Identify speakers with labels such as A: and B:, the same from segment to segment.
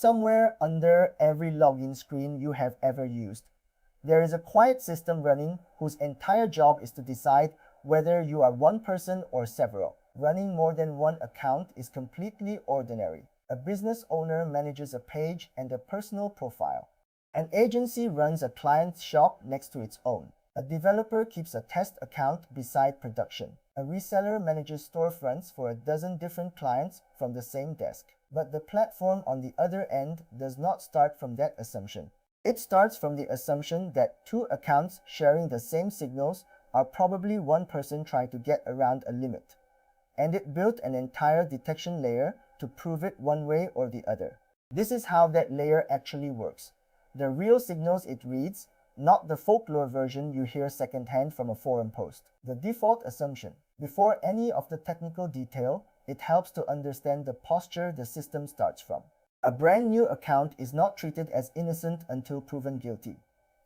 A: Somewhere under every login screen you have ever used, there is a quiet system running whose entire job is to decide whether you are one person or several. Running more than one account is completely ordinary. A business owner manages a page and a personal profile. An agency runs a client shop next to its own. A developer keeps a test account beside production. A reseller manages storefronts for a dozen different clients from the same desk. But the platform on the other end does not start from that assumption. It starts from the assumption that two accounts sharing the same signals are probably one person trying to get around a limit. And it built an entire detection layer to prove it one way or the other. This is how that layer actually works. The real signals it reads, not the folklore version you hear secondhand from a forum post. The default assumption. Before any of the technical detail, it helps to understand the posture the system starts from. A brand new account is not treated as innocent until proven guilty.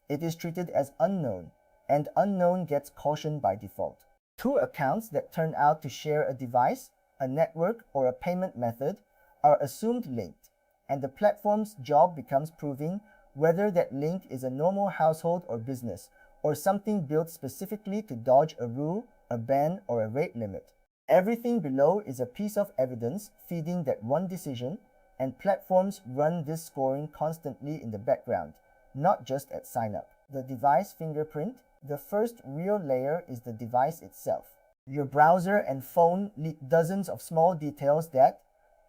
A: It is treated as unknown, and unknown gets caution by default. Two accounts that turn out to share a device, a network, or a payment method are assumed linked, and the platform's job becomes proving whether that link is a normal household or business, or something built specifically to dodge a rule, a ban, or a rate limit. Everything below is a piece of evidence feeding that one decision, and platforms run this scoring constantly in the background, not just at sign-up. The device fingerprint. The first real layer is the device itself. Your browser and phone leak dozens of small details that,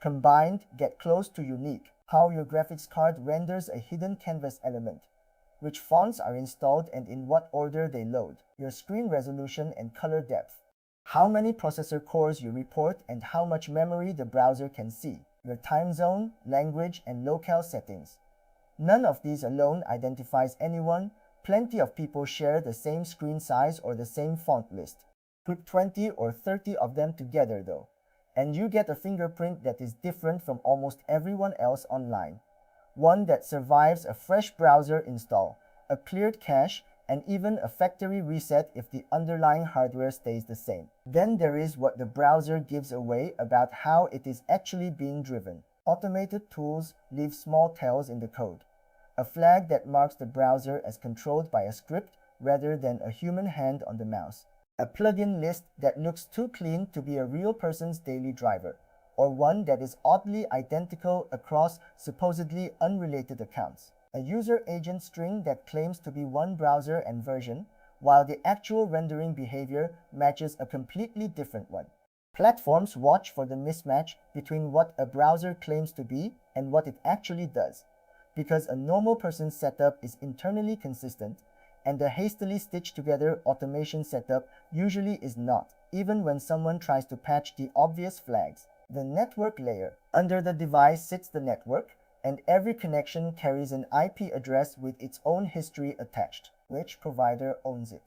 A: combined, get close to unique. How your graphics card renders a hidden canvas element, which fonts are installed and in what order they load, your screen resolution and color depth, how many processor cores you report and how much memory the browser can see, your time zone, language, and locale settings. None of these alone identifies anyone. Plenty of people share the same screen size or the same font list. Put 20 or 30 of them together though, and you get a fingerprint that is different from almost everyone else online. One that survives a fresh browser install, a cleared cache, and even a factory reset if the underlying hardware stays the same. Then there is what the browser gives away about how it is actually being driven. Automated tools leave small tails in the code. A flag that marks the browser as controlled by a script rather than a human hand on the mouse. A plugin list that looks too clean to be a real person's daily driver, or one that is oddly identical across supposedly unrelated accounts. A user agent string that claims to be one browser and version, while the actual rendering behavior matches a completely different one. Platforms watch for the mismatch between what a browser claims to be and what it actually does, because a normal person's setup is internally consistent, and the hastily stitched together automation setup usually is not, even when someone tries to patch the obvious flags. The network layer. Under the device sits the network, and every connection carries an IP address with its own history attached. Which provider owns it?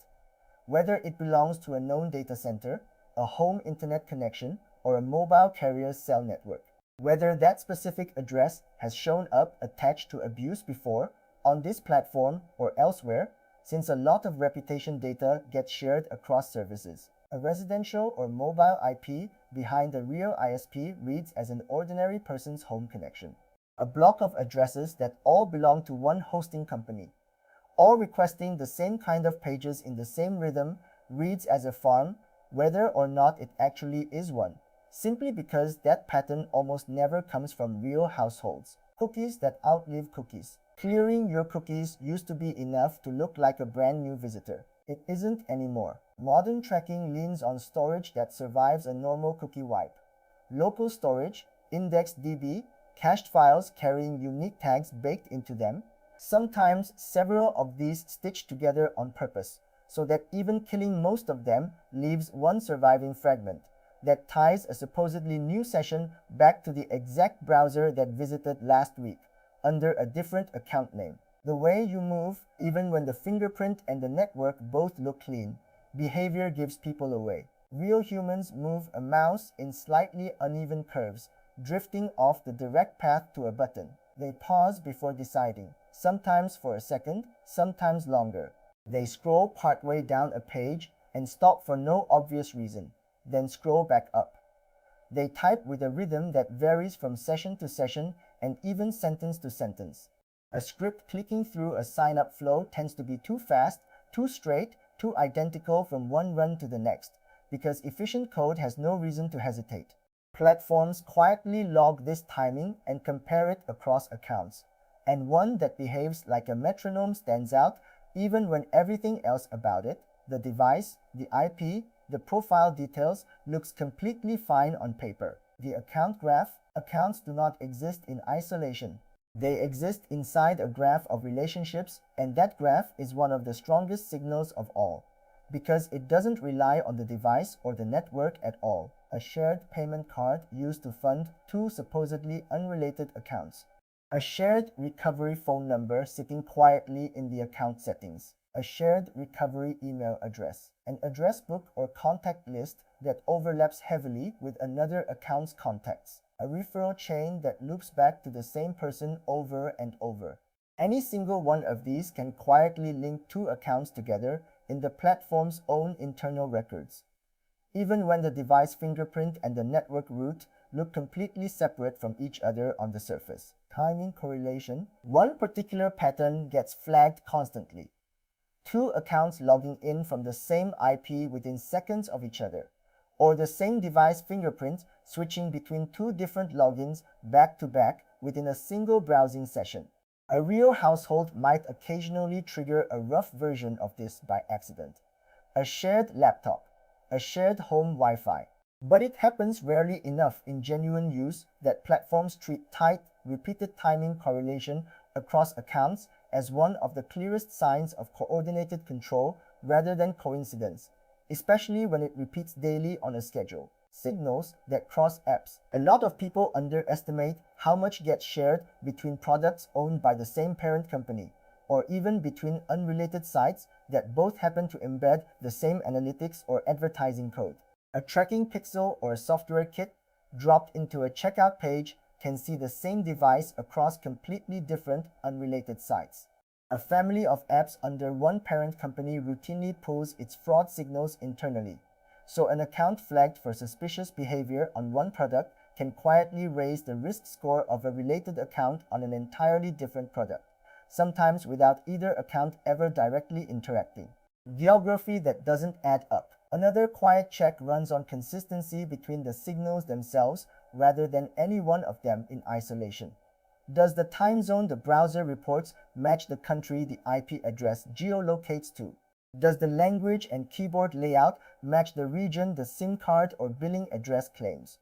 A: Whether it belongs to a known data center, a home internet connection, or a mobile carrier's cell network. Whether that specific address has shown up attached to abuse before, on this platform or elsewhere, since a lot of reputation data gets shared across services. A residential or mobile IP behind a real ISP reads as an ordinary person's home connection. A block of addresses that all belong to one hosting company, all requesting the same kind of pages in the same rhythm, reads as a farm, whether or not it actually is one, simply because that pattern almost never comes from real households. Cookies that outlive cookies. Clearing your cookies used to be enough to look like a brand new visitor. It isn't anymore. Modern tracking leans on storage that survives a normal cookie wipe. Local storage, IndexedDB, cached files carrying unique tags baked into them, sometimes several of these stitched together on purpose, so that even killing most of them leaves one surviving fragment that ties a supposedly new session back to the exact browser that visited last week, under a different account name. The way you move, even when the fingerprint and the network both look clean, behavior gives people away. Real humans move a mouse in slightly uneven curves, drifting off the direct path to a button. They pause before deciding, sometimes for a second, sometimes longer. They scroll partway down a page and stop for no obvious reason, then scroll back up. They type with a rhythm that varies from session to session and even sentence to sentence. A script clicking through a sign-up flow tends to be too fast, too straight, too identical from one run to the next, because efficient code has no reason to hesitate. Platforms quietly log this timing and compare it across accounts, and one that behaves like a metronome stands out even when everything else about it, the device, the IP, the profile details, looks completely fine on paper. The account graph. Accounts do not exist in isolation. They exist inside a graph of relationships, and that graph is one of the strongest signals of all, because it doesn't rely on the device or the network at all. A shared payment card used to fund two supposedly unrelated accounts. A shared recovery phone number sitting quietly in the account settings. A shared recovery email address. An address book or contact list that overlaps heavily with another account's contacts. A referral chain that loops back to the same person over and over. Any single one of these can quietly link two accounts together in the platform's own internal records, even when the device fingerprint and the network route look completely separate from each other on the surface. Timing correlation. One particular pattern gets flagged constantly. Two accounts logging in from the same IP within seconds of each other, or the same device fingerprint switching between two different logins back to back within a single browsing session. A real household might occasionally trigger a rough version of this by accident. A shared laptop, a shared home Wi-Fi. But it happens rarely enough in genuine use that platforms treat tight, repeated timing correlation across accounts as one of the clearest signs of coordinated control rather than coincidence, especially when it repeats daily on a schedule. Signals that cross apps. A lot of people underestimate how much gets shared between products owned by the same parent company, or even between unrelated sites that both happen to embed the same analytics or advertising code. A tracking pixel or a software kit dropped into a checkout page can see the same device across completely different, unrelated sites. A family of apps under one parent company routinely pulls its fraud signals internally, so an account flagged for suspicious behavior on one product can quietly raise the risk score of a related account on an entirely different product, sometimes without either account ever directly interacting. Geography that doesn't add up. Another quiet check runs on consistency between the signals themselves rather than any one of them in isolation. Does the time zone the browser reports match the country the IP address geolocates to? Does the language and keyboard layout match the region the SIM card or billing address claims?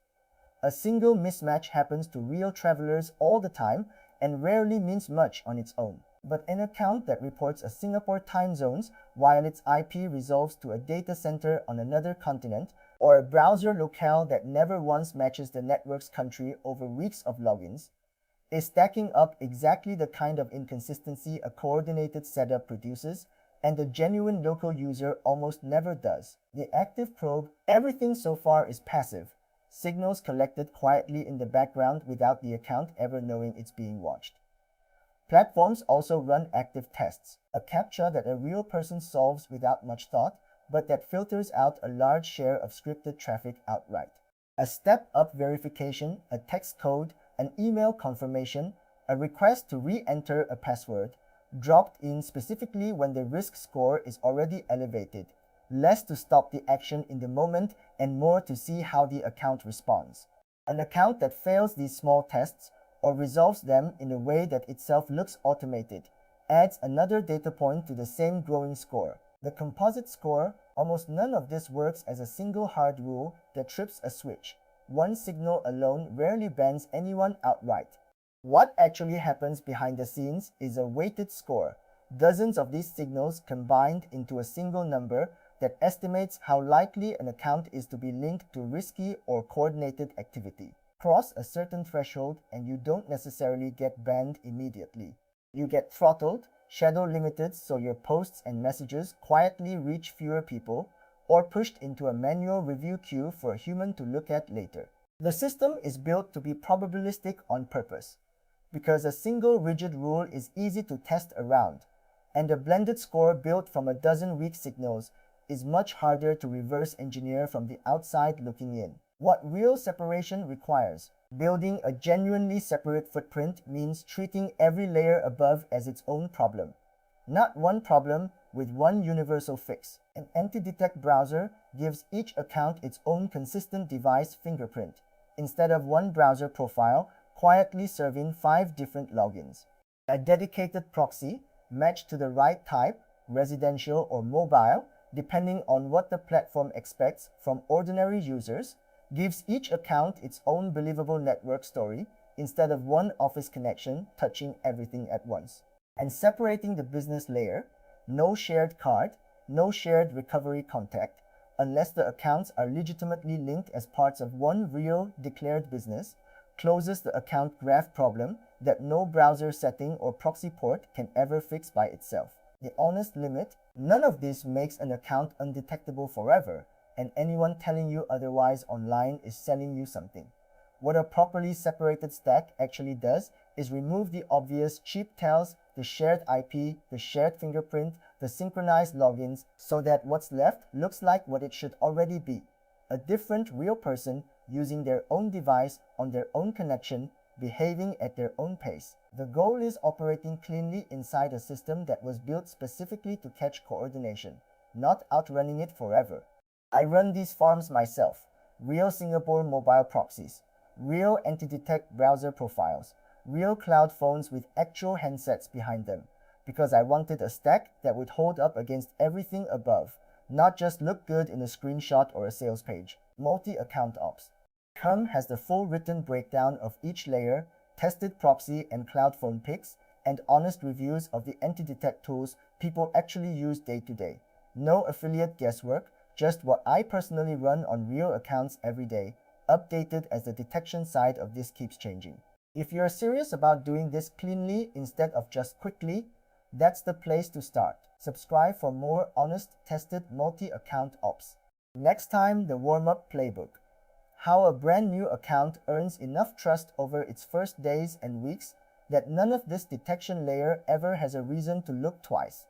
A: A single mismatch happens to real travelers all the time and rarely means much on its own. But an account that reports a Singapore time zones while its IP resolves to a data center on another continent, or a browser locale that never once matches the network's country over weeks of logins, is stacking up exactly the kind of inconsistency a coordinated setup produces, and the genuine local user almost never does. The active probe. Everything so far is passive, signals collected quietly in the background without the account ever knowing it's being watched. Platforms also run active tests, a captcha that a real person solves without much thought, but that filters out a large share of scripted traffic outright. A step-up verification, a text code, an email confirmation, a request to re-enter a password, dropped in specifically when the risk score is already elevated, less to stop the action in the moment and more to see how the account responds. An account that fails these small tests or resolves them in a way that itself looks automated adds another data point to the same growing score. The composite score. Almost none of this works as a single hard rule that trips a switch. One signal alone rarely bans anyone outright. What actually happens behind the scenes is a weighted score, dozens of these signals combined into a single number that estimates how likely an account is to be linked to risky or coordinated activity. Cross a certain threshold and you don't necessarily get banned immediately. You get throttled, shadow limited so your posts and messages quietly reach fewer people, or pushed into a manual review queue for a human to look at later. The system is built to be probabilistic on purpose, because a single rigid rule is easy to test around, and a blended score built from a dozen weak signals is much harder to reverse engineer from the outside looking in. What real separation requires. Building a genuinely separate footprint means treating every layer above as its own problem. Not one problem with one universal fix. An antidetect browser gives each account its own consistent device fingerprint, instead of one browser profile quietly serving 5 different logins. A dedicated proxy, matched to the right type, residential or mobile, depending on what the platform expects from ordinary users, gives each account its own believable network story instead of one office connection touching everything at once. And separating the business layer, no shared card, no shared recovery contact, unless the accounts are legitimately linked as parts of one real declared business, closes the account graph problem that no browser setting or proxy port can ever fix by itself. The honest limit, none of this makes an account undetectable forever, and anyone telling you otherwise online is selling you something. What a properly separated stack actually does is remove the obvious cheap tells, the shared IP, the shared fingerprint, the synchronized logins, so that what's left looks like what it should already be. A different real person using their own device on their own connection, behaving at their own pace. The goal is operating cleanly inside a system that was built specifically to catch coordination, not outrunning it forever. I run these farms myself. Real Singapore mobile proxies, real antidetect browser profiles, real cloud phones with actual handsets behind them, because I wanted a stack that would hold up against everything above, not just look good in a screenshot or a sales page. Multi-account ops. Come has the full written breakdown of each layer, tested proxy and cloud phone picks, and honest reviews of the antidetect tools people actually use day to day. No affiliate guesswork, just what I personally run on real accounts every day, updated as the detection side of this keeps changing. If you're serious about doing this cleanly instead of just quickly, that's the place to start. Subscribe for more honest, tested multi-account ops. Next time, the warm-up playbook. How a brand new account earns enough trust over its first days and weeks that none of this detection layer ever has a reason to look twice.